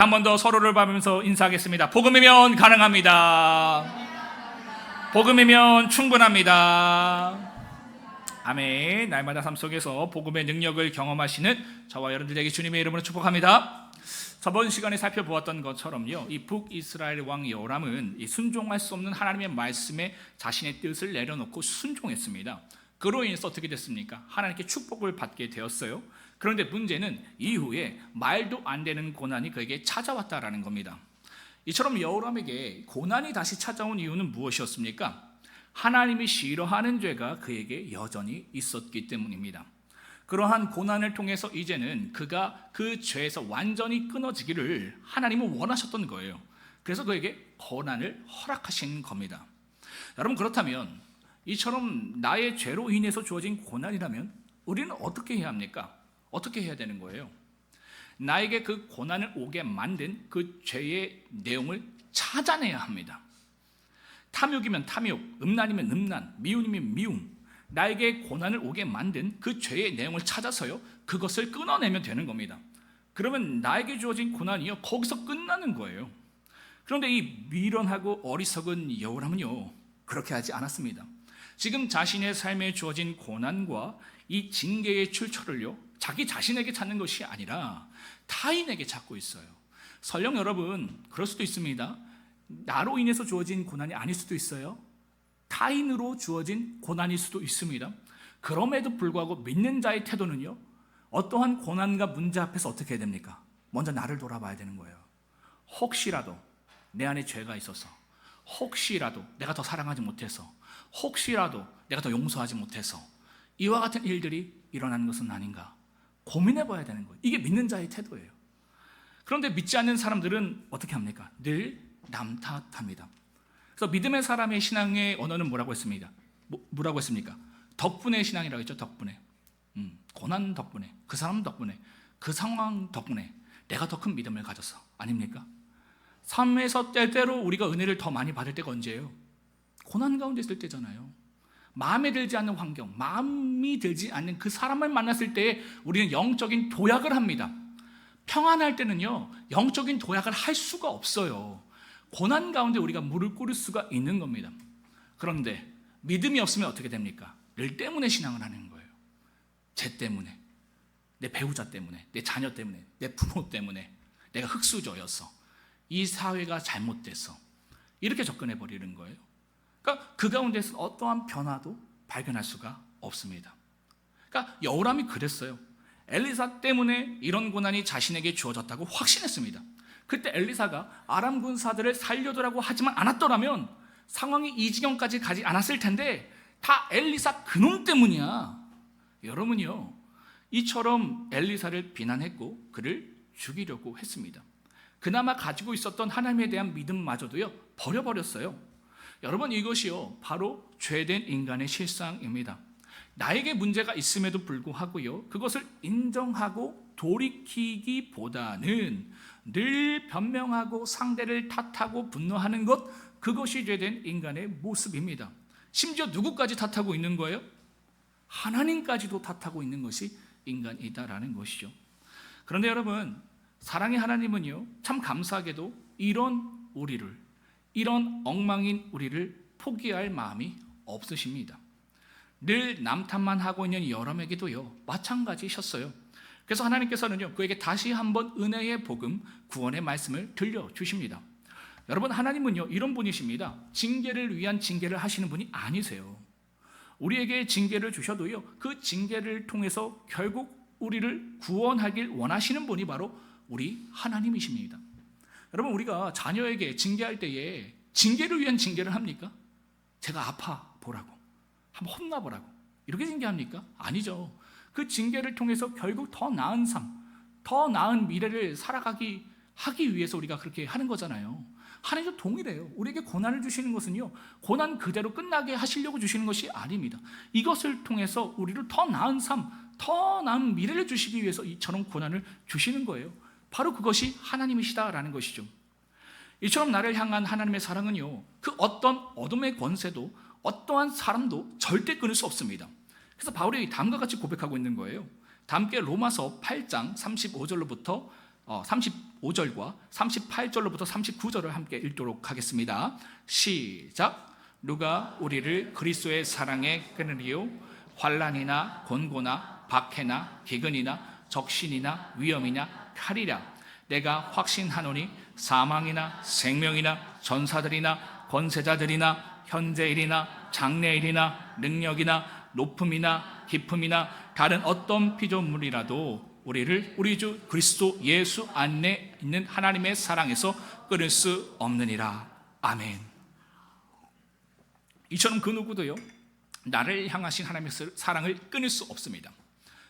한 번 더 서로를 봐면서 인사하겠습니다. 복음이면 가능합니다. 복음이면 충분합니다. 아멘. 날마다 삶 속에서 복음의 능력을 경험하시는 저와 여러분들에게 주님의 이름으로 축복합니다. 저번 시간에 살펴보았던 것처럼요, 이 북이스라엘 왕 여람은 이 순종할 수 없는 하나님의 말씀에 자신의 뜻을 내려놓고 순종했습니다. 그로 인해서 어떻게 됐습니까? 하나님께 축복을 받게 되었어요. 그런데 문제는 이후에 말도 안 되는 고난이 그에게 찾아왔다라는 겁니다. 이처럼 여호람에게 고난이 다시 찾아온 이유는 무엇이었습니까? 하나님이 싫어하는 죄가 그에게 여전히 있었기 때문입니다. 그러한 고난을 통해서 이제는 그가 그 죄에서 완전히 끊어지기를 하나님은 원하셨던 거예요. 그래서 그에게 고난을 허락하신 겁니다. 여러분, 그렇다면 이처럼 나의 죄로 인해서 주어진 고난이라면 우리는 어떻게 해야 합니까? 어떻게 해야 되는 거예요? 나에게 그 고난을 오게 만든 그 죄의 내용을 찾아내야 합니다. 탐욕이면 탐욕, 음란이면 음란, 미움이면 미움, 나에게 고난을 오게 만든 그 죄의 내용을 찾아서요, 그것을 끊어내면 되는 겁니다. 그러면 나에게 주어진 고난이요, 거기서 끝나는 거예요. 그런데 이 미련하고 어리석은 여호람은요, 그렇게 하지 않았습니다. 지금 자신의 삶에 주어진 고난과 이 징계의 출처를요, 자기 자신에게 찾는 것이 아니라 타인에게 찾고 있어요. 설령 여러분, 그럴 수도 있습니다. 나로 인해서 주어진 고난이 아닐 수도 있어요. 타인으로 주어진 고난일 수도 있습니다. 그럼에도 불구하고 믿는 자의 태도는요, 어떠한 고난과 문제 앞에서 어떻게 해야 됩니까? 먼저 나를 돌아봐야 되는 거예요. 혹시라도 내 안에 죄가 있어서, 혹시라도 내가 더 사랑하지 못해서, 혹시라도 내가 더 용서하지 못해서 이와 같은 일들이 일어나는 것은 아닌가 고민해 봐야 되는 거예요. 이게 믿는 자의 태도예요. 그런데 믿지 않는 사람들은 어떻게 합니까? 늘 남 탓합니다. 그래서 믿음의 사람의 신앙의 언어는 뭐라고 했습니다? 뭐라고 했습니까? 덕분에 신앙이라고 했죠. 덕분에. 고난 덕분에, 그 사람 덕분에, 그 상황 덕분에 내가 더 큰 믿음을 가졌어. 아닙니까? 삶에서 때때로 우리가 은혜를 더 많이 받을 때가 언제예요? 고난 가운데 있을 때잖아요. 마음에 들지 않는 환경, 마음이 들지 않는 그 사람을 만났을 때 우리는 영적인 도약을 합니다. 평안할 때는요, 영적인 도약을 할 수가 없어요. 고난 가운데 우리가 무릎 꿇을 수가 있는 겁니다. 그런데 믿음이 없으면 어떻게 됩니까? 늘 때문에 신앙을 하는 거예요. 쟤 때문에, 내 배우자 때문에, 내 자녀 때문에, 내 부모 때문에, 내가 흙수저였어, 이 사회가 잘못됐어, 이렇게 접근해 버리는 거예요. 그러니까 그 가운데서 어떠한 변화도 발견할 수가 없습니다. 그러니까 여호람이 그랬어요. 엘리사 때문에 이런 고난이 자신에게 주어졌다고 확신했습니다. 그때 엘리사가 아람 군사들을 살려두라고 하지만 않았더라면 상황이 이 지경까지 가지 않았을 텐데 다 엘리사 그놈 때문이야. 여러분이요, 이처럼 엘리사를 비난했고 그를 죽이려고 했습니다. 그나마 가지고 있었던 하나님에 대한 믿음마저도요, 버려버렸어요. 여러분, 이것이요, 바로 죄된 인간의 실상입니다. 나에게 문제가 있음에도 불구하고요, 그것을 인정하고 돌이키기보다는 늘 변명하고 상대를 탓하고 분노하는 것, 그것이 죄된 인간의 모습입니다. 심지어 누구까지 탓하고 있는 거예요? 하나님까지도 탓하고 있는 것이 인간이다라는 것이죠. 그런데 여러분, 사랑의 하나님은요, 참 감사하게도 이런 우리를, 이런 엉망인 우리를 포기할 마음이 없으십니다. 늘 남탓만 하고 있는 여러분에게도요, 마찬가지셨어요. 그래서 하나님께서는요, 그에게 다시 한번 은혜의 복음, 구원의 말씀을 들려주십니다. 여러분, 하나님은요, 이런 분이십니다. 징계를 위한 징계를 하시는 분이 아니세요. 우리에게 징계를 주셔도요, 그 징계를 통해서 결국 우리를 구원하길 원하시는 분이 바로 우리 하나님이십니다. 여러분, 우리가 자녀에게 징계할 때에 징계를 위한 징계를 합니까? 제가 아파 보라고, 한번 혼나보라고, 이렇게 징계합니까? 아니죠. 그 징계를 통해서 결국 더 나은 삶, 더 나은 미래를 살아가기 하기 위해서 우리가 그렇게 하는 거잖아요. 하나님도 동일해요. 우리에게 고난을 주시는 것은요, 고난 그대로 끝나게 하시려고 주시는 것이 아닙니다. 이것을 통해서 우리를 더 나은 삶, 더 나은 미래를 주시기 위해서 이처럼 고난을 주시는 거예요. 바로 그것이 하나님이시다라는 것이죠. 이처럼 나를 향한 하나님의 사랑은요, 그 어떤 어둠의 권세도 어떠한 사람도 절대 끊을 수 없습니다. 그래서 바울이 다음과 같이 고백하고 있는 거예요. 다 함께 로마서 8장 35절로부터 35절과 38절로부터 39절을 함께 읽도록 하겠습니다. 시작. 누가 우리를 그리스도의 사랑에 끊으리요? 환난이나 곤고나 박해나 기근이나 적신이나 위험이나 칼이라. 내가 확신하노니 사망이나 생명이나 전사들이나 권세자들이나 현재일이나 장래일이나 능력이나 높음이나 깊음이나 다른 어떤 피조물이라도 우리를 우리 주 그리스도 예수 안에 있는 하나님의 사랑에서 끊을 수 없느니라. 아멘. 이처럼 그 누구도요 나를 향하신 하나님의 사랑을 끊을 수 없습니다.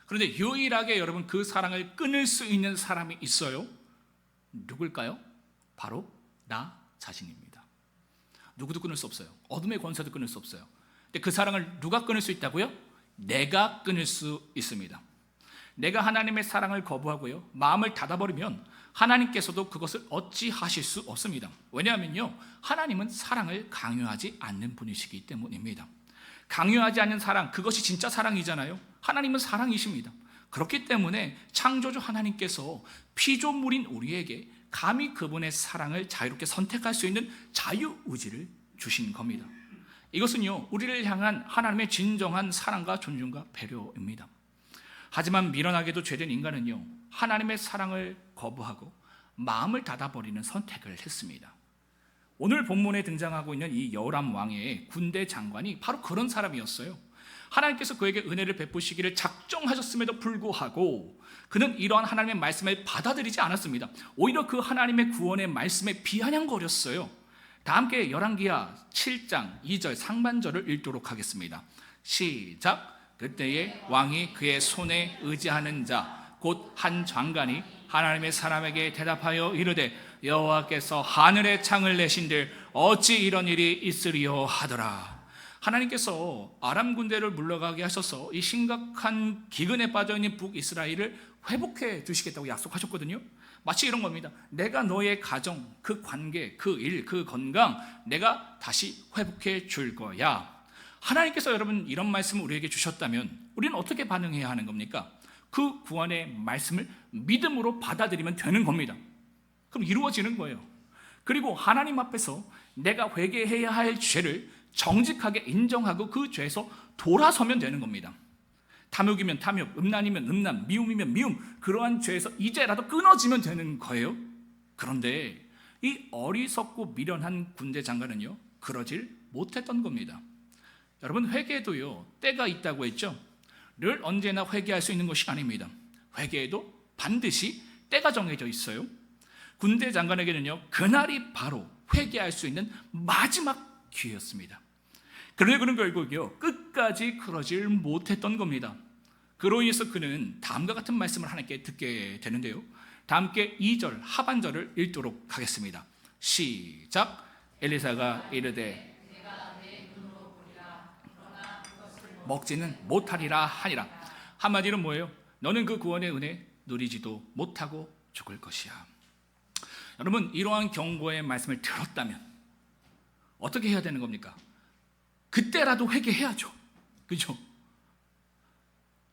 그런데 유일하게 여러분 그 사랑을 끊을 수 있는 사람이 있어요. 누굴까요? 바로 나 자신입니다. 누구도 끊을 수 없어요. 어둠의 권세도 끊을 수 없어요. 근데 그 사랑을 누가 끊을 수 있다고요? 내가 끊을 수 있습니다. 내가 하나님의 사랑을 거부하고요 마음을 닫아버리면 하나님께서도 그것을 어찌하실 수 없습니다. 왜냐하면요 하나님은 사랑을 강요하지 않는 분이시기 때문입니다. 강요하지 않는 사랑, 그것이 진짜 사랑이잖아요. 하나님은 사랑이십니다. 그렇기 때문에 창조주 하나님께서 피조물인 우리에게 감히 그분의 사랑을 자유롭게 선택할 수 있는 자유의지를 주신 겁니다. 이것은요 우리를 향한 하나님의 진정한 사랑과 존중과 배려입니다. 하지만 미련하게도 죄된 인간은요 하나님의 사랑을 거부하고 마음을 닫아버리는 선택을 했습니다. 오늘 본문에 등장하고 있는 이 여호람 왕의 군대 장관이 바로 그런 사람이었어요. 하나님께서 그에게 은혜를 베푸시기를 작정하셨음에도 불구하고 그는 이러한 하나님의 말씀을 받아들이지 않았습니다. 오히려 그 하나님의 구원의 말씀에 비아냥거렸어요. 다 함께 열왕기하 7장 2절 상반절을 읽도록 하겠습니다. 시작. 그때에 왕이 그의 손에 의지하는 자 곧 한 장관이 하나님의 사람에게 대답하여 이르되 여호와께서 하늘의 창을 내신들 어찌 이런 일이 있으리요 하더라. 하나님께서 아람 군대를 물러가게 하셔서 이 심각한 기근에 빠져있는 북이스라엘을 회복해 주시겠다고 약속하셨거든요. 마치 이런 겁니다. 내가 너의 가정, 그 관계, 그 일, 그 건강 내가 다시 회복해 줄 거야. 하나님께서 여러분 이런 말씀을 우리에게 주셨다면 우리는 어떻게 반응해야 하는 겁니까? 그 구원의 말씀을 믿음으로 받아들이면 되는 겁니다. 그럼 이루어지는 거예요. 그리고 하나님 앞에서 내가 회개해야 할 죄를 정직하게 인정하고 그 죄에서 돌아서면 되는 겁니다. 탐욕이면 탐욕, 음란이면 음란, 미움이면 미움, 그러한 죄에서 이제라도 끊어지면 되는 거예요. 그런데 이 어리석고 미련한 군대 장관은요 그러질 못했던 겁니다. 여러분 회개에도요 때가 있다고 했죠. 늘 언제나 회개할 수 있는 것이 아닙니다. 회개에도 반드시 때가 정해져 있어요. 군대 장관에게는요 그날이 바로 회개할 수 있는 마지막 기회였습니다. 그런데 그는 결국요 끝까지 그러질 못했던 겁니다. 그로 인해서 그는 다음과 같은 말씀을 하나님께 듣게 되는데요. 다 함께 2절 하반절을 읽도록 하겠습니다. 시작. 엘리사가 이르되 먹지는 못하리라 하니라. 한마디로 뭐예요? 너는 그 구원의 은혜 누리지도 못하고 죽을 것이야. 여러분 이러한 경고의 말씀을 들었다면 어떻게 해야 되는 겁니까? 그때라도 회개해야죠. 그렇죠?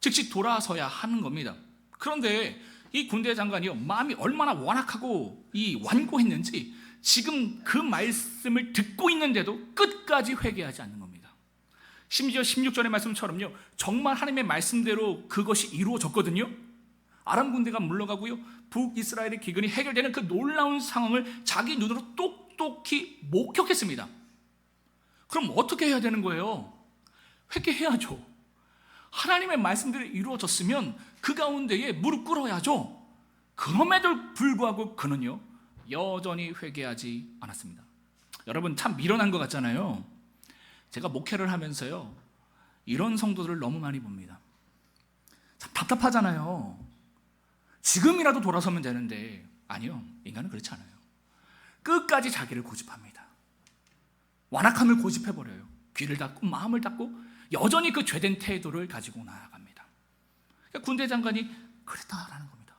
즉시 돌아서야 하는 겁니다. 그런데 이 군대 장관이요 마음이 얼마나 완악하고 완고했는지 지금 그 말씀을 듣고 있는데도 끝까지 회개하지 않는 겁니다. 심지어 16절의 말씀처럼요 정말 하나님의 말씀대로 그것이 이루어졌거든요. 아람 군대가 물러가고요 북이스라엘의 기근이 해결되는 그 놀라운 상황을 자기 눈으로 똑똑히 목격했습니다. 그럼 어떻게 해야 되는 거예요? 회개해야죠. 하나님의 말씀대로 이루어졌으면 그 가운데에 무릎 꿇어야죠. 그럼에도 불구하고 그는요 여전히 회개하지 않았습니다. 여러분 참 미련한 것 같잖아요. 제가 목회를 하면서요 이런 성도들을 너무 많이 봅니다. 참 답답하잖아요. 지금이라도 돌아서면 되는데 아니요, 인간은 그렇지 않아요. 끝까지 자기를 고집합니다. 완악함을 고집해버려요. 귀를 닫고 마음을 닫고 여전히 그 죄된 태도를 가지고 나아갑니다. 그러니까 군대 장관이 그랬다라는 겁니다.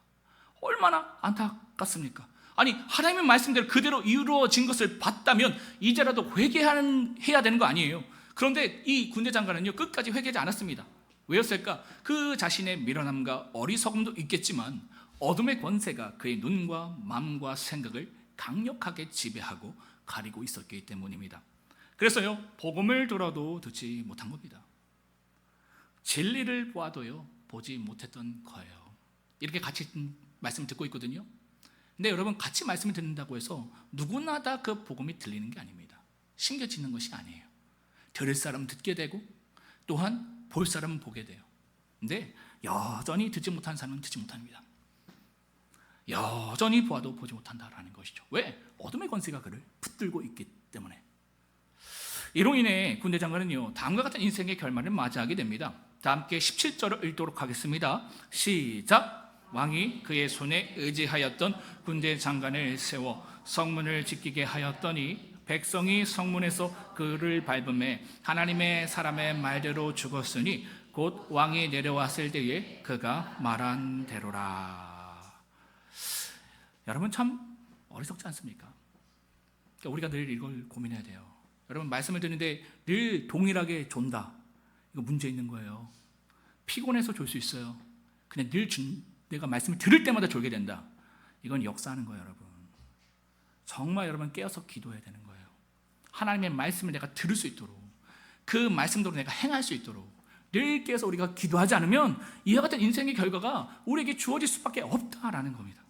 얼마나 안타깝습니까? 아니 하나님의 말씀대로 그대로 이루어진 것을 봤다면 이제라도 회개해야 되는 거 아니에요. 그런데 이 군대 장관은요 끝까지 회개하지 않았습니다. 왜였을까? 그 자신의 미련함과 어리석음도 있겠지만 어둠의 권세가 그의 눈과 마음과 생각을 강력하게 지배하고 가리고 있었기 때문입니다. 그래서요, 복음을 들어도 듣지 못한 겁니다. 진리를 보아도요, 보지 못했던 거예요. 이렇게 같이 말씀을 듣고 있거든요. 근데 여러분, 같이 말씀을 듣는다고 해서 누구나 다 그 복음이 들리는 게 아닙니다. 심겨지는 것이 아니에요. 들을 사람은 듣게 되고 또한 볼 사람은 보게 돼요. 근데 여전히 듣지 못한 사람은 듣지 못합니다. 여전히 보아도 보지 못한다라는 것이죠. 왜? 어둠의 권세가 그를 붙들고 있기 때문에. 이로 인해 군대 장관은요, 다음과 같은 인생의 결말을 맞이하게 됩니다. 다 함께 17절을 읽도록 하겠습니다. 시작. 왕이 그의 손에 의지하였던 군대 장관을 세워 성문을 지키게 하였더니 백성이 성문에서 그를 밟음에 하나님의 사람의 말대로 죽었으니 곧 왕이 내려왔을 때에 그가 말한 대로라. 여러분, 참 어리석지 않습니까? 그러니까 우리가 늘 이걸 고민해야 돼요. 여러분, 말씀을 듣는데 늘 동일하게 존다, 이거 문제 있는 거예요. 피곤해서 졸 수 있어요. 그냥 늘 내가 말씀을 들을 때마다 졸게 된다, 이건 역사하는 거예요. 여러분, 정말 여러분 깨어서 기도해야 되는 거예요. 하나님의 말씀을 내가 들을 수 있도록, 그 말씀대로 내가 행할 수 있도록 늘 깨어서 우리가 기도하지 않으면 이와 같은 인생의 결과가 우리에게 주어질 수밖에 없다라는 겁니다.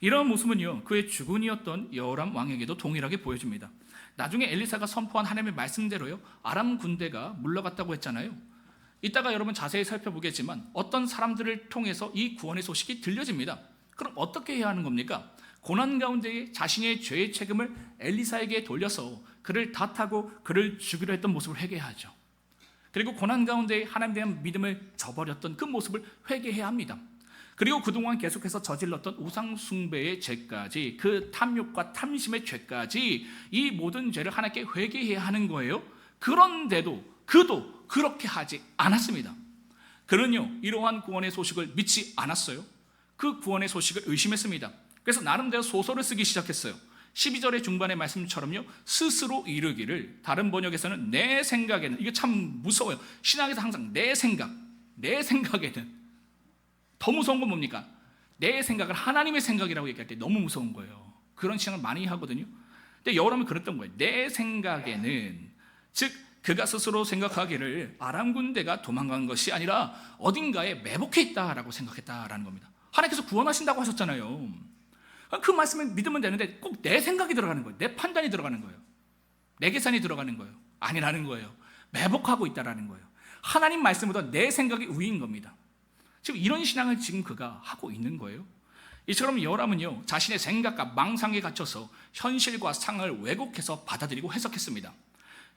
이런 모습은요, 그의 주군이었던 여호람 왕에게도 동일하게 보여집니다. 나중에 엘리사가 선포한 하나님의 말씀대로요, 아람 군대가 물러갔다고 했잖아요. 이따가 여러분 자세히 살펴보겠지만 어떤 사람들을 통해서 이 구원의 소식이 들려집니다. 그럼 어떻게 해야 하는 겁니까? 고난 가운데 자신의 죄의 책임을 엘리사에게 돌려서 그를 탓하고 그를 죽이려 했던 모습을 회개하죠. 그리고 고난 가운데 하나님에 대한 믿음을 저버렸던 그 모습을 회개해야 합니다. 그리고 그동안 계속해서 저질렀던 우상 숭배의 죄까지, 그 탐욕과 탐심의 죄까지, 이 모든 죄를 하나님께 회개해야 하는 거예요. 그런데도 그도 그렇게 하지 않았습니다. 그는요, 이러한 구원의 소식을 믿지 않았어요. 그 구원의 소식을 의심했습니다. 그래서 나름대로 소설을 쓰기 시작했어요. 12절의 중반의 말씀처럼요, 스스로 이르기를, 다른 번역에서는 내 생각에는, 이게 참 무서워요. 신학에서 항상 내 생각에는, 더 무서운 건 뭡니까? 내 생각을 하나님의 생각이라고 얘기할 때 너무 무서운 거예요. 그런 신앙을 많이 하거든요. 근데 여호람은 그랬던 거예요. 내 생각에는, 즉 그가 스스로 생각하기를 아람 군대가 도망간 것이 아니라 어딘가에 매복해 있다라고 생각했다라는 겁니다. 하나님께서 구원하신다고 하셨잖아요. 그 말씀을 믿으면 되는데 꼭 내 생각이 들어가는 거예요. 내 판단이 들어가는 거예요. 내 계산이 들어가는 거예요. 아니라는 거예요. 매복하고 있다라는 거예요. 하나님 말씀보다 내 생각이 우위인 겁니다. 지금 이런 신앙을 지금 그가 하고 있는 거예요. 이처럼 여호람은요, 자신의 생각과 망상에 갇혀서 현실과 상을 왜곡해서 받아들이고 해석했습니다.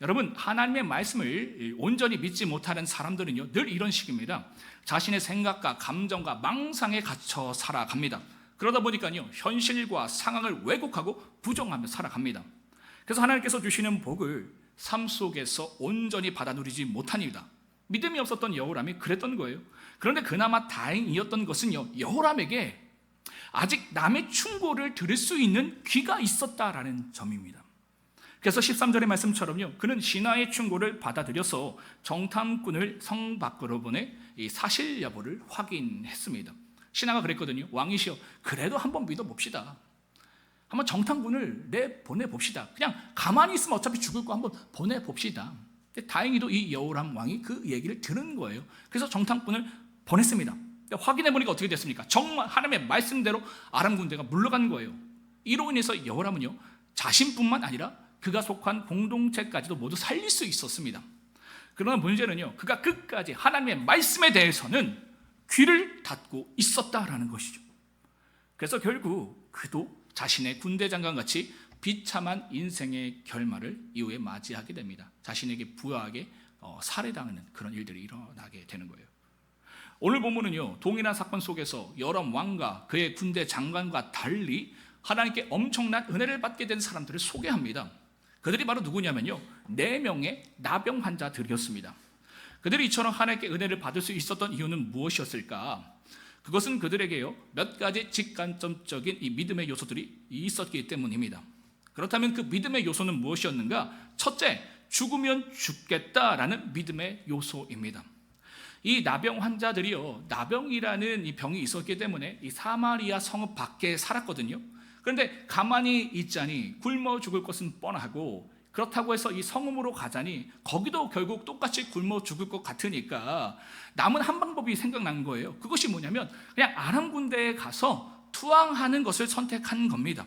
여러분, 하나님의 말씀을 온전히 믿지 못하는 사람들은요, 늘 이런 식입니다. 자신의 생각과 감정과 망상에 갇혀 살아갑니다. 그러다 보니까요, 현실과 상황을 왜곡하고 부정하며 살아갑니다. 그래서 하나님께서 주시는 복을 삶 속에서 온전히 받아 누리지 못합니다. 믿음이 없었던 여호람이 그랬던 거예요. 그런데 그나마 다행이었던 것은요, 여호람에게 아직 남의 충고를 들을 수 있는 귀가 있었다라는 점입니다. 그래서 13절의 말씀처럼요, 그는 신하의 충고를 받아들여서 정탐꾼을 성 밖으로 보내 이 사실 여부를 확인했습니다. 신하가 그랬거든요. 왕이시여, 그래도 한번 믿어봅시다. 한번 정탐꾼을 보내봅시다. 그냥 가만히 있으면 어차피 죽을 거 한번 보내봅시다. 다행히도 이 여호람 왕이 그 얘기를 들은 거예요. 그래서 정탐꾼을 보냈습니다. 확인해보니까 어떻게 됐습니까? 정말 하나님의 말씀대로 아람 군대가 물러간 거예요. 이로 인해서 여호람은요, 자신뿐만 아니라 그가 속한 공동체까지도 모두 살릴 수 있었습니다. 그러나 문제는요, 그가 끝까지 하나님의 말씀에 대해서는 귀를 닫고 있었다라는 것이죠. 그래서 결국 그도 자신의 군대 장관같이 비참한 인생의 결말을 이후에 맞이하게 됩니다. 자신에게 부하에게 살해당하는 그런 일들이 일어나게 되는 거예요. 오늘 본문은요, 동일한 사건 속에서 여람 왕과 그의 군대 장관과 달리 하나님께 엄청난 은혜를 받게 된 사람들을 소개합니다. 그들이 바로 누구냐면요, 4명의 나병 환자들이었습니다. 그들이 이처럼 하나님께 은혜를 받을 수 있었던 이유는 무엇이었을까? 그것은 그들에게요, 몇 가지 직간접적인 이 믿음의 요소들이 있었기 때문입니다. 그렇다면 그 믿음의 요소는 무엇이었는가? 첫째, 죽으면 죽겠다라는 믿음의 요소입니다. 이 나병 환자들이요, 나병이라는 이 병이 있었기 때문에 이 사마리아 성읍 밖에 살았거든요. 그런데 가만히 있자니 굶어 죽을 것은 뻔하고, 그렇다고 해서 이 성읍으로 가자니 거기도 결국 똑같이 굶어 죽을 것 같으니까 남은 한 방법이 생각난 거예요. 그것이 뭐냐면 그냥 아람 군대에 가서 투항하는 것을 선택한 겁니다.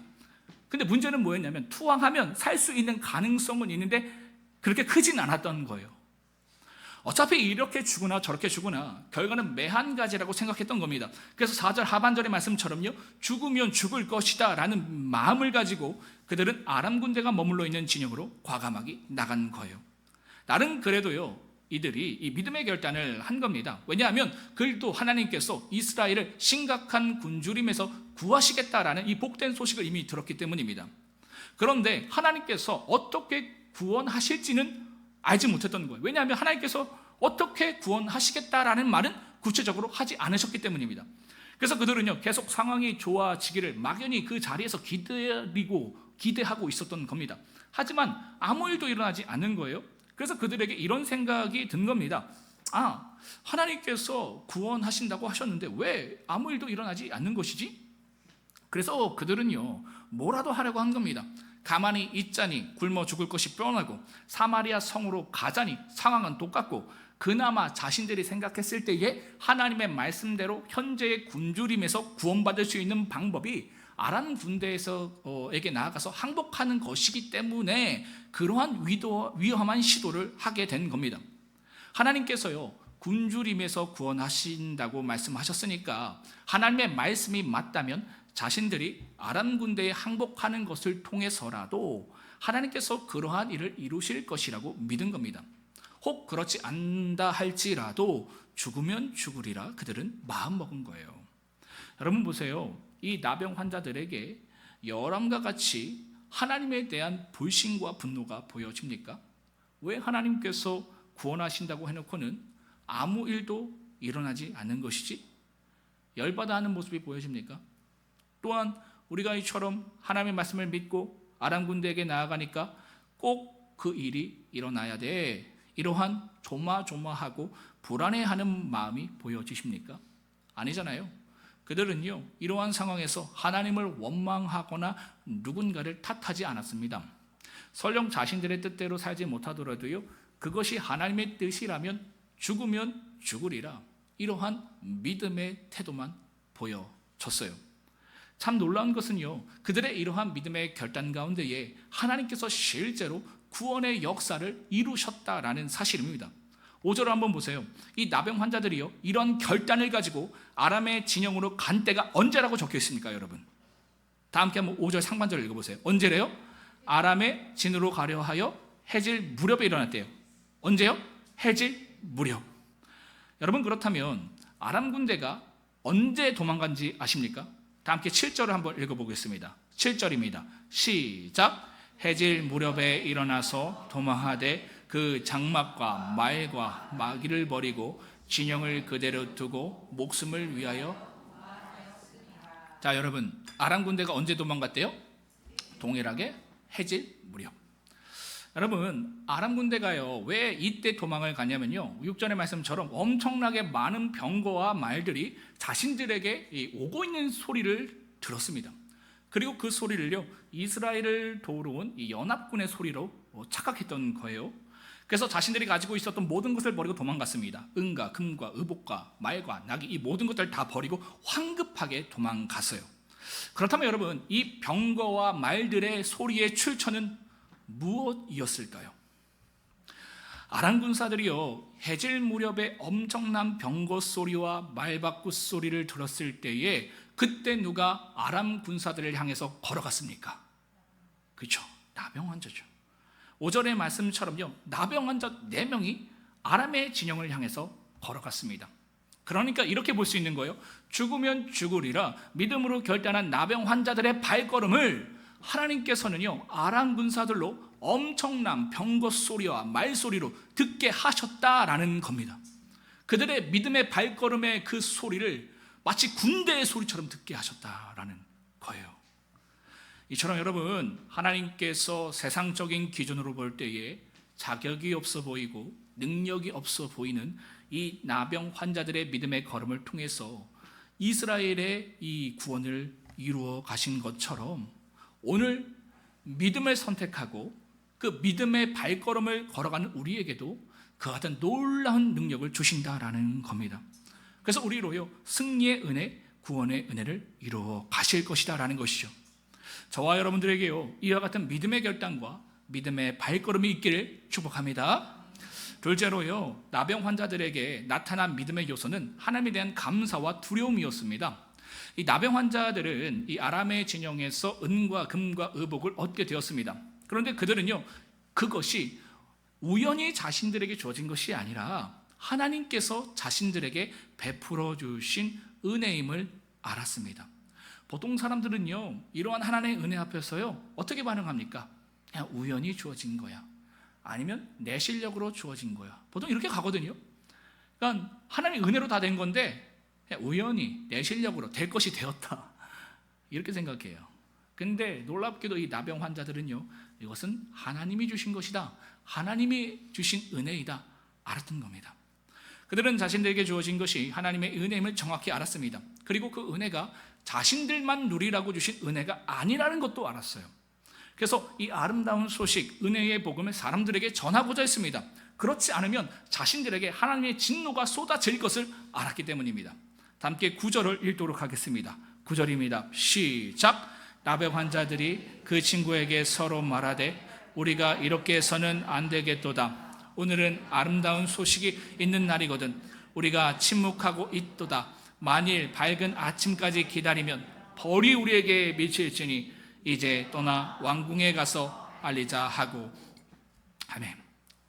근데 문제는 뭐였냐면, 투항하면 살 수 있는 가능성은 있는데 그렇게 크진 않았던 거예요. 어차피 이렇게 죽으나 저렇게 죽으나 결과는 매한가지라고 생각했던 겁니다. 그래서 4절 하반절의 말씀처럼요, 죽으면 죽을 것이다 라는 마음을 가지고 그들은 아람 군대가 머물러 있는 진영으로 과감하게 나간 거예요. 나는 그래도요, 이들이 이 믿음의 결단을 한 겁니다. 왜냐하면 그들도 하나님께서 이스라엘을 심각한 굶주림에서 구하시겠다라는 이 복된 소식을 이미 들었기 때문입니다. 그런데 하나님께서 어떻게 구원하실지는 알지 못했던 거예요. 왜냐하면 하나님께서 어떻게 구원하시겠다라는 말은 구체적으로 하지 않으셨기 때문입니다. 그래서 그들은요, 계속 상황이 좋아지기를 막연히 그 자리에서 기대하고 있었던 겁니다. 하지만 아무 일도 일어나지 않는 거예요. 그래서 그들에게 이런 생각이 든 겁니다. 하나님께서 구원하신다고 하셨는데 왜 아무 일도 일어나지 않는 것이지? 그래서 그들은요, 뭐라도 하려고 한 겁니다. 가만히 있자니 굶어 죽을 것이 뻔하고, 사마리아 성으로 가자니 상황은 똑같고, 그나마 자신들이 생각했을 때에 하나님의 말씀대로 현재의 굶주림에서 구원받을 수 있는 방법이 아람 군대에게 나아가서 항복하는 것이기 때문에 그러한 위험한 시도를 하게 된 겁니다. 하나님께서요, 굶주림에서 구원하신다고 말씀하셨으니까 하나님의 말씀이 맞다면 자신들이 아람 군대에 항복하는 것을 통해서라도 하나님께서 그러한 일을 이루실 것이라고 믿은 겁니다. 혹 그렇지 않다 할지라도 죽으면 죽으리라 그들은 마음먹은 거예요. 여러분 보세요. 이 나병 환자들에게 여람과 같이 하나님에 대한 불신과 분노가 보여집니까? 왜 하나님께서 구원하신다고 해놓고는 아무 일도 일어나지 않는 것이지? 열받아 하는 모습이 보여집니까? 또한 우리가 이처럼 하나님의 말씀을 믿고 아람 군대에게 나아가니까 꼭 그 일이 일어나야 돼, 이러한 조마조마하고 불안해하는 마음이 보여지십니까? 아니잖아요. 그들은요, 이러한 상황에서 하나님을 원망하거나 누군가를 탓하지 않았습니다. 설령 자신들의 뜻대로 살지 못하더라도요, 그것이 하나님의 뜻이라면 죽으면 죽으리라, 이러한 믿음의 태도만 보여졌어요. 참 놀라운 것은요, 그들의 이러한 믿음의 결단 가운데에 하나님께서 실제로 구원의 역사를 이루셨다라는 사실입니다. 5절을 한번 보세요. 이 나병 환자들이요, 이런 결단을 가지고 아람의 진영으로 간 때가 언제라고 적혀 있습니까, 여러분? 다 함께 한번 5절 상반절을 읽어보세요. 언제래요? 아람의 진으로 가려 하여 해질 무렵에 일어났대요. 언제요? 해질 무렵. 여러분, 그렇다면 아람 군대가 언제 도망간지 아십니까? 다 함께 7절을 한번 읽어보겠습니다. 7절입니다. 시작. 해질 무렵에 일어나서 도망하되 그 장막과 말과 마귀를 버리고 진영을 그대로 두고 목숨을 위하여. 자, 여러분, 아람 군대가 언제 도망갔대요? 동일하게 해질 무렵. 여러분, 아람 군대가요, 왜 이때 도망을 가냐면요, 6절의 말씀처럼 엄청나게 많은 병거와 말들이 자신들에게 오고 있는 소리를 들었습니다. 그리고 그 소리를요, 이스라엘을 도우러온 이 연합군의 소리로 착각했던 거예요. 그래서 자신들이 가지고 있었던 모든 것을 버리고 도망갔습니다. 은과 금과 의복과 말과 나귀, 이 모든 것들을 다 버리고 황급하게 도망갔어요. 그렇다면 여러분, 이 병거와 말들의 소리의 출처는 무엇이었을까요? 아람 군사들이요, 해질 무렵에 엄청난 병거 소리와 말바꾸 소리를 들었을 때에 그때 누가 아람 군사들을 향해서 걸어갔습니까? 그렇죠, 나병 환자죠. 5절의 말씀처럼요, 나병 환자 4명이 아람의 진영을 향해서 걸어갔습니다. 그러니까 이렇게 볼 수 있는 거예요. 죽으면 죽으리라 믿음으로 결단한 나병 환자들의 발걸음을 하나님께서는요, 아람 군사들로 엄청난 병거 소리와 말 소리로 듣게 하셨다라는 겁니다. 그들의 믿음의 발걸음의 그 소리를 마치 군대의 소리처럼 듣게 하셨다라는 거예요. 이처럼 여러분, 하나님께서 세상적인 기준으로 볼 때에 자격이 없어 보이고 능력이 없어 보이는 이 나병 환자들의 믿음의 걸음을 통해서 이스라엘의 이 구원을 이루어 가신 것처럼 오늘 믿음을 선택하고 그 믿음의 발걸음을 걸어가는 우리에게도 그 같은 놀라운 능력을 주신다라는 겁니다. 그래서 우리로요 승리의 은혜, 구원의 은혜를 이루어 가실 것이다라는 것이죠. 저와 여러분들에게요 이와 같은 믿음의 결단과 믿음의 발걸음이 있기를 축복합니다. 둘째로요, 나병 환자들에게 나타난 믿음의 요소는 하나님에 대한 감사와 두려움이었습니다. 이 나병 환자들은 이 아람의 진영에서 은과 금과 의복을 얻게 되었습니다. 그런데 그들은요, 그것이 우연히 자신들에게 주어진 것이 아니라 하나님께서 자신들에게 베풀어 주신 은혜임을 알았습니다. 보통 사람들은요, 이러한 하나님의 은혜 앞에서요, 어떻게 반응합니까? 그냥 우연히 주어진 거야. 아니면 내 실력으로 주어진 거야. 보통 이렇게 가거든요. 그러니까 하나님의 은혜로 다 된 건데 그냥 우연히 내 실력으로 될 것이 되었다. 이렇게 생각해요. 근데 놀랍게도 이 나병 환자들은요, 이것은 하나님이 주신 것이다. 하나님이 주신 은혜이다. 알았던 겁니다. 그들은 자신들에게 주어진 것이 하나님의 은혜임을 정확히 알았습니다. 그리고 그 은혜가 자신들만 누리라고 주신 은혜가 아니라는 것도 알았어요. 그래서 이 아름다운 소식, 은혜의 복음을 사람들에게 전하고자 했습니다. 그렇지 않으면 자신들에게 하나님의 진노가 쏟아질 것을 알았기 때문입니다. 함께 9절을 읽도록 하겠습니다. 9절입니다. 시작. 나병 환자들이 그 친구에게 서로 말하되 우리가 이렇게 해서는 안 되겠도다. 오늘은 아름다운 소식이 있는 날이거든. 우리가 침묵하고 있도다. 만일 밝은 아침까지 기다리면 벌이 우리에게 미칠지니 이제 떠나 왕궁에 가서 알리자 하고. 아멘.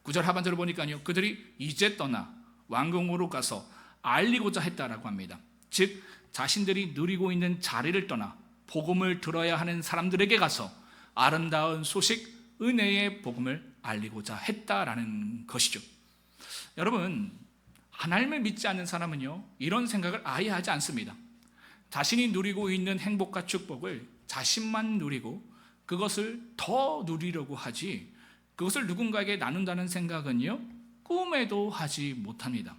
9절 하반절을 보니까요, 그들이 이제 떠나 왕궁으로 가서 알리고자 했다라고 합니다. 즉 자신들이 누리고 있는 자리를 떠나 복음을 들어야 하는 사람들에게 가서 아름다운 소식, 은혜의 복음을 알리고자 했다라는 것이죠. 여러분, 하나님을 믿지 않는 사람은요, 이런 생각을 아예 하지 않습니다. 자신이 누리고 있는 행복과 축복을 자신만 누리고 그것을 더 누리려고 하지, 그것을 누군가에게 나눈다는 생각은요, 꿈에도 하지 못합니다.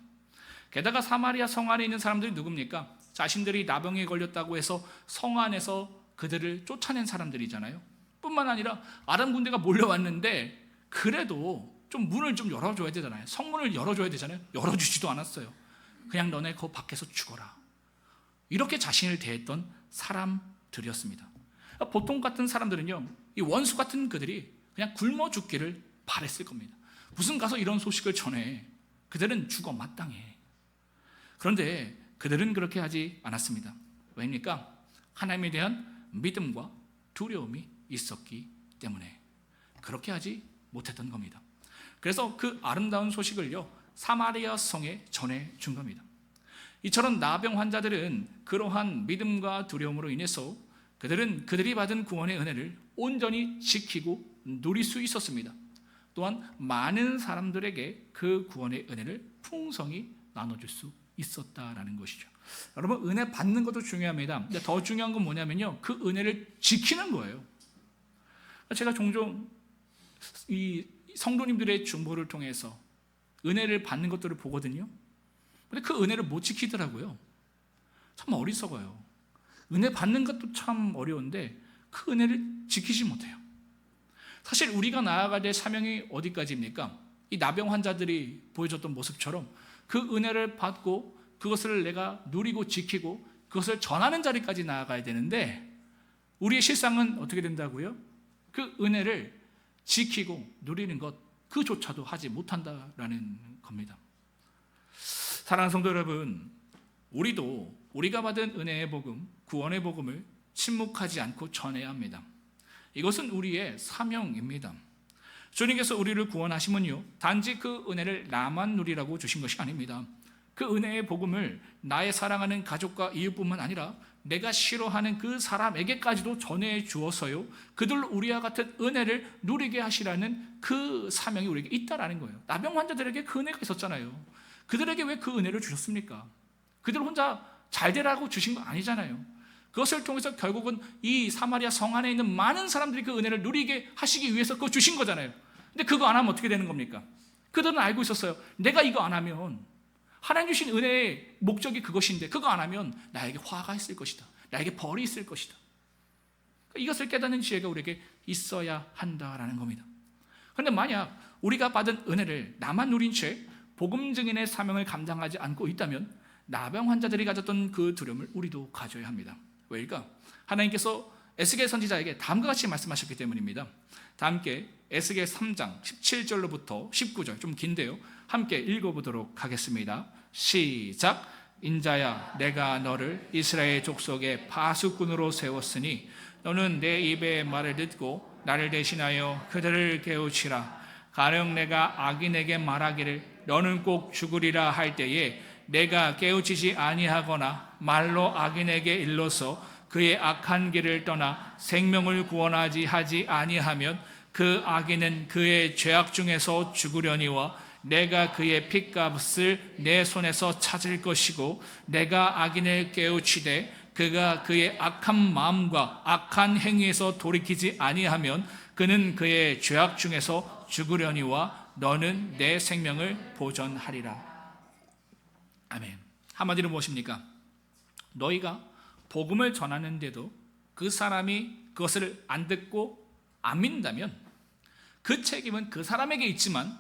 게다가 사마리아 성 안에 있는 사람들이 누굽니까? 자신들이 나병에 걸렸다고 해서 성 안에서 그들을 쫓아낸 사람들이잖아요. 뿐만 아니라 아람 군대가 몰려왔는데 그래도 좀 문을 좀 열어줘야 되잖아요. 성문을 열어줘야 되잖아요. 열어주지도 않았어요. 그냥 너네 그 밖에서 죽어라. 이렇게 자신을 대했던 사람들이었습니다. 보통 같은 사람들은요, 이 원수 같은 그들이 그냥 굶어 죽기를 바랬을 겁니다. 무슨 가서 이런 소식을 전해. 그들은 죽어 마땅해. 그런데 그들은 그렇게 하지 않았습니다. 왜입니까? 하나님에 대한 믿음과 두려움이 있었기 때문에 그렇게 하지 못했던 겁니다. 그래서 그 아름다운 소식을요, 사마리아 성에 전해 준 겁니다. 이처럼 나병 환자들은 그러한 믿음과 두려움으로 인해서 그들이 받은 구원의 은혜를 온전히 지키고 누릴 수 있었습니다. 또한 많은 사람들에게 그 구원의 은혜를 풍성히 나눠줄 수 있었다라는 것이죠. 여러분, 은혜 받는 것도 중요합니다. 근데 더 중요한 건 뭐냐면요, 그 은혜를 지키는 거예요. 제가 종종 이 성도님들의 중보를 통해서 은혜를 받는 것들을 보거든요. 근데 그 은혜를 못 지키더라고요. 참 어리석어요. 은혜 받는 것도 참 어려운데 그 은혜를 지키지 못해요. 사실 우리가 나아가야 될 사명이 어디까지입니까? 이 나병 환자들이 보여줬던 모습처럼 그 은혜를 받고 그것을 내가 누리고 지키고 그것을 전하는 자리까지 나아가야 되는데 우리의 실상은 어떻게 된다고요? 그 은혜를 지키고 누리는 것 그조차도 하지 못한다라는 겁니다. 사랑하는 성도 여러분, 우리가 받은 은혜의 복음, 구원의 복음을 침묵하지 않고 전해야 합니다. 이것은 우리의 사명입니다. 주님께서 우리를 구원하시면요, 단지 그 은혜를 나만 누리라고 주신 것이 아닙니다. 그 은혜의 복음을 나의 사랑하는 가족과 이웃뿐만 아니라 내가 싫어하는 그 사람에게까지도 전해 주어서요, 그들로 우리와 같은 은혜를 누리게 하시라는 그 사명이 우리에게 있다라는 거예요. 나병 환자들에게 그 은혜가 있었잖아요. 그들에게 왜 그 은혜를 주셨습니까? 그들 혼자 잘 되라고 주신 거 아니잖아요. 그것을 통해서 결국은 이 사마리아 성 안에 있는 많은 사람들이 그 은혜를 누리게 하시기 위해서 그거 주신 거잖아요. 근데 그거 안 하면 어떻게 되는 겁니까? 그들은 알고 있었어요. 내가 이거 안 하면 하나님 주신 은혜의 목적이 그것인데 그거 안 하면 나에게 화가 있을 것이다. 나에게 벌이 있을 것이다. 이것을 깨닫는 지혜가 우리에게 있어야 한다라는 겁니다. 그런데 만약 우리가 받은 은혜를 나만 누린 채 복음 증인의 사명을 감당하지 않고 있다면 나병 환자들이 가졌던 그 두려움을 우리도 가져야 합니다. 왜일까? 하나님께서 에스겔 선지자에게 다음과 같이 말씀하셨기 때문입니다. 다 함께 에스겔 3장 17절로부터 19절, 좀 긴데요, 함께 읽어보도록 하겠습니다. 시작. 인자야, 내가 너를 이스라엘 족속의 파수꾼으로 세웠으니 너는 내 입의 말을 듣고 나를 대신하여 그들을 깨우치라. 가령 내가 악인에게 말하기를 너는 꼭 죽으리라 할 때에 내가 깨우치지 아니하거나 말로 악인에게 일러서 그의 악한 길을 떠나 생명을 구원하지 하지 아니하면 그 악인은 그의 죄악 중에서 죽으려니와 내가 그의 핏값을 내 손에서 찾을 것이고 내가 악인을 깨우치되 그가 그의 악한 마음과 악한 행위에서 돌이키지 아니하면 그는 그의 죄악 중에서 죽으려니와 너는 내 생명을 보전하리라. 아멘. 한마디로 무엇입니까? 너희가 복음을 전하는데도 그 사람이 그것을 안 듣고 안 믿는다면 그 책임은 그 사람에게 있지만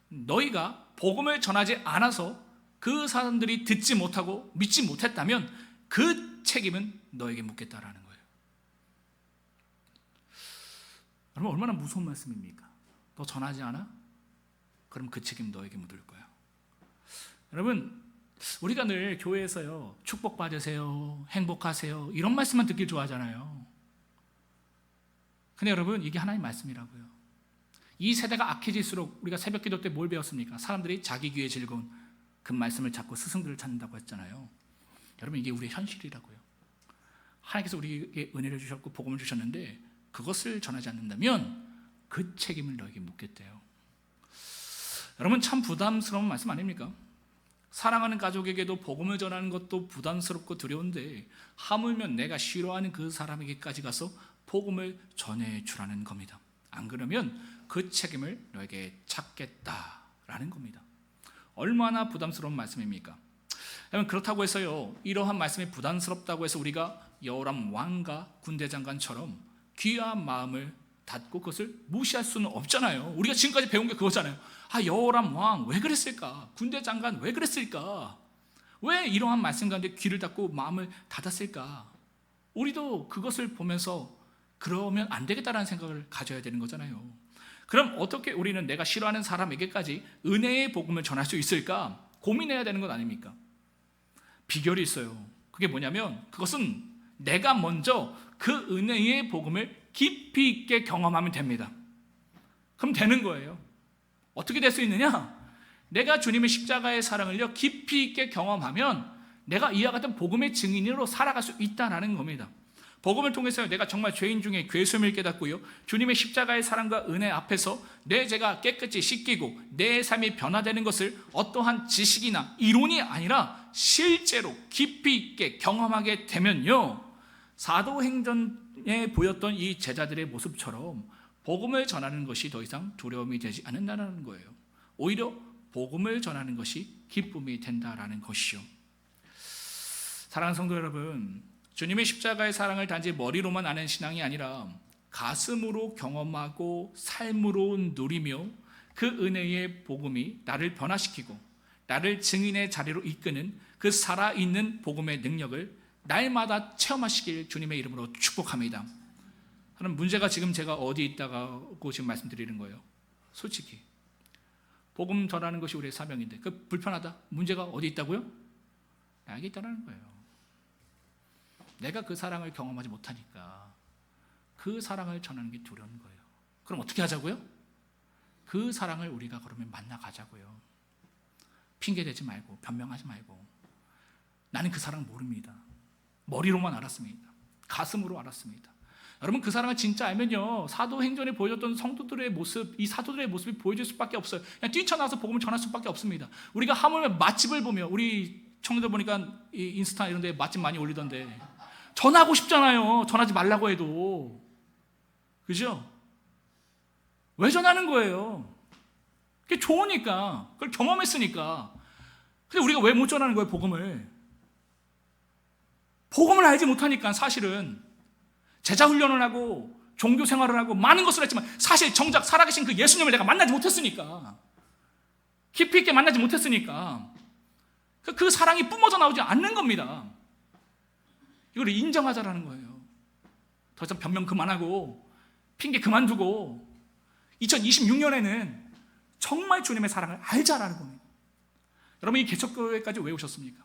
너희가 복음을 전하지 않아서 그 사람들이 듣지 못하고 믿지 못했다면 그 책임은 너에게 묻겠다라는 거예요. 여러분, 얼마나 무서운 말씀입니까? 너 전하지 않아? 그럼 그 책임 너에게 묻을 거야. 여러분, 우리가 늘 교회에서요, 축복받으세요, 행복하세요, 이런 말씀만 듣길 좋아하잖아요. 근데 여러분, 이게 하나님 말씀이라고요. 이 세대가 악해질수록 우리가 새벽 기도 때 뭘 배웠습니까? 사람들이 자기 귀에 즐거운 그 말씀을 찾고 스승들을 찾는다고 했잖아요. 여러분, 이게 우리의 현실이라고요. 하나님께서 우리에게 은혜를 주셨고 복음을 주셨는데 그것을 전하지 않는다면 그 책임을 너에게 묻겠대요. 여러분, 참 부담스러운 말씀 아닙니까? 사랑하는 가족에게도 복음을 전하는 것도 부담스럽고 두려운데 하물며 내가 싫어하는 그 사람에게까지 가서 복음을 전해주라는 겁니다. 안 그러면 그 책임을 너에게 찾겠다라는 겁니다. 얼마나 부담스러운 말씀입니까? 여러분, 그렇다고 해서요, 이러한 말씀이 부담스럽다고 해서 우리가 여호람 왕과 군대 장관처럼 귀한 마음을 닫고 그것을 무시할 수는 없잖아요. 우리가 지금까지 배운 게 그거잖아요. 여호람 왕 왜 그랬을까? 군대 장관 왜 그랬을까? 왜 이러한 말씀 가운데 귀를 닫고 마음을 닫았을까? 우리도 그것을 보면서 그러면 안 되겠다라는 생각을 가져야 되는 거잖아요. 그럼 어떻게 우리는 내가 싫어하는 사람에게까지 은혜의 복음을 전할 수 있을까? 고민해야 되는 것 아닙니까? 비결이 있어요. 그게 뭐냐면 그것은 내가 먼저 그 은혜의 복음을 깊이 있게 경험하면 됩니다. 그럼 되는 거예요. 어떻게 될 수 있느냐? 내가 주님의 십자가의 사랑을요 깊이 있게 경험하면 내가 이와 같은 복음의 증인으로 살아갈 수 있다는 겁니다. 복음을 통해서 내가 정말 죄인 중에 죄수임을 깨닫고요, 주님의 십자가의 사랑과 은혜 앞에서 내 죄가 깨끗이 씻기고 내 삶이 변화되는 것을 어떠한 지식이나 이론이 아니라 실제로 깊이 있게 경험하게 되면요, 사도행전에 보였던 이 제자들의 모습처럼 복음을 전하는 것이 더 이상 두려움이 되지 않는다는 거예요. 오히려 복음을 전하는 것이 기쁨이 된다라는 것이요. 사랑하는 성도 여러분, 주님의 십자가의 사랑을 단지 머리로만 아는 신앙이 아니라 가슴으로 경험하고 삶으로 누리며 그 은혜의 복음이 나를 변화시키고 나를 증인의 자리로 이끄는 그 살아있는 복음의 능력을 날마다 체험하시길 주님의 이름으로 축복합니다. 그럼 문제가 지금 제가 어디 있다고 지금 말씀드리는 거예요. 솔직히 복음 전하는 것이 우리의 사명인데 그 불편하다? 문제가 어디 있다고요? 나에게 있다는 거예요. 내가 그 사랑을 경험하지 못하니까 그 사랑을 전하는 게 두려운 거예요. 그럼 어떻게 하자고요? 그 사랑을 우리가 그러면 만나가자고요. 핑계대지 말고 변명하지 말고 나는 그 사랑을 모릅니다. 머리로만 알았습니다. 가슴으로 알았습니다. 여러분, 그 사랑을 진짜 알면요, 사도행전에 보여줬던 성도들의 모습, 이 사도들의 모습이 보여줄 수밖에 없어요. 그냥 뛰쳐나와서 복음을 전할 수밖에 없습니다. 우리가 하물며 맛집을 보며, 우리 청년들 보니까 이 인스타 이런 데 맛집 많이 올리던데 전하고 싶잖아요. 전하지 말라고 해도. 그죠? 왜 전하는 거예요? 그게 좋으니까, 그걸 경험했으니까. 근데 우리가 왜 못 전하는 거예요, 복음을? 복음을 알지 못하니까 사실은 제자 훈련을 하고 종교 생활을 하고 많은 것을 했지만 사실 정작 살아계신 그 예수님을 내가 만나지 못했으니까, 깊이 있게 만나지 못했으니까 그 사랑이 뿜어져 나오지 않는 겁니다. 이걸 인정하자라는 거예요. 더 이상 변명 그만하고 핑계 그만두고 2026년에는 정말 주님의 사랑을 알자라는 겁니다. 여러분, 이 개척교회까지 왜 오셨습니까?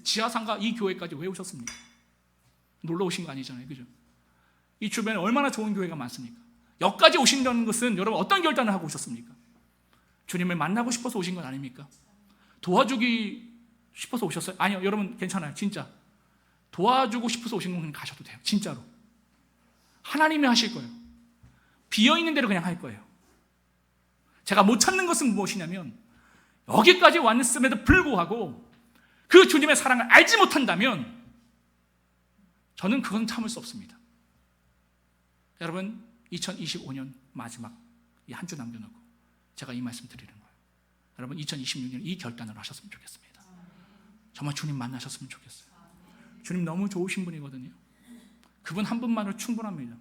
지하상가 이 교회까지 왜 오셨습니까? 놀러 오신 거 아니잖아요, 그죠? 이 주변에 얼마나 좋은 교회가 많습니까? 여기까지 오신다는 것은 여러분 어떤 결단을 하고 오셨습니까? 주님을 만나고 싶어서 오신 건 아닙니까? 도와주기 싶어서 오셨어요? 아니요, 여러분 괜찮아요. 진짜 도와주고 싶어서 오신 건 그냥 가셔도 돼요. 진짜로 하나님이 하실 거예요. 비어있는 대로 그냥 할 거예요. 제가 못 찾는 것은 무엇이냐면, 여기까지 왔음에도 불구하고 그 주님의 사랑을 알지 못한다면 저는 그건 참을 수 없습니다. 여러분, 2025년 마지막 이 한 주 남겨놓고 제가 이 말씀 드리는 거예요. 여러분, 2026년 이 결단을 하셨으면 좋겠습니다. 정말 주님 만나셨으면 좋겠어요. 주님 너무 좋으신 분이거든요. 그분 한 분만으로 충분합니다.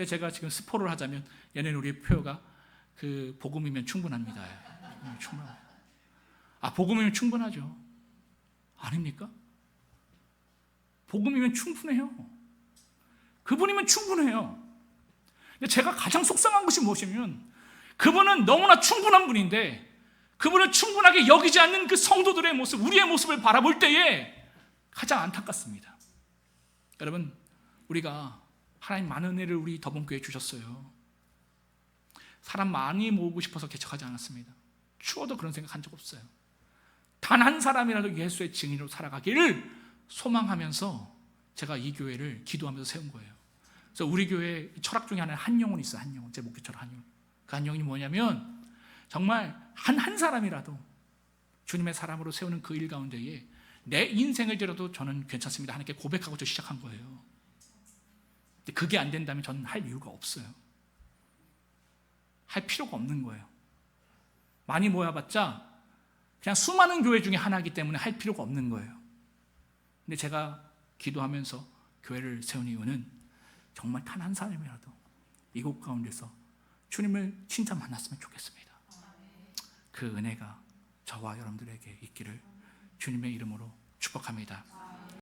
제가 지금 스포를 하자면 얘는 우리의 표가 그 복음이면 충분합니다. 충분합니다. 복음이면 충분하죠. 아닙니까? 복음이면 충분해요. 그분이면 충분해요. 근데 제가 가장 속상한 것이 무엇이냐면, 그분은 너무나 충분한 분인데 그분을 충분하게 여기지 않는 그 성도들의 모습, 우리의 모습을 바라볼 때에 가장 안타깝습니다. 여러분, 우리가 하나님 많은 은혜를 우리 더본교회에 주셨어요. 사람 많이 모으고 싶어서 개척하지 않았습니다. 추워도 그런 생각한 적 없어요. 단 한 사람이라도 예수의 증인으로 살아가기를 소망하면서 제가 이 교회를 기도하면서 세운 거예요. 그래서 우리 교회 철학 중에 하나는 한 영혼이 있어요. 한 영혼. 제 목회 철학 한 영혼. 그 한 영혼이 뭐냐면, 정말 한 사람이라도 주님의 사람으로 세우는 그 일 가운데에 내 인생을 들여도 저는 괜찮습니다. 하나님께 고백하고 저 시작한 거예요. 근데 그게 안 된다면 저는 할 이유가 없어요. 할 필요가 없는 거예요. 많이 모여봤자 그냥 수많은 교회 중에 하나이기 때문에 할 필요가 없는 거예요. 근데 제가 기도하면서 교회를 세운 이유는 정말 단 한 사람이라도 이곳 가운데서 주님을 진짜 만났으면 좋겠습니다. 그 은혜가 저와 여러분들에게 있기를 주님의 이름으로 축복합니다.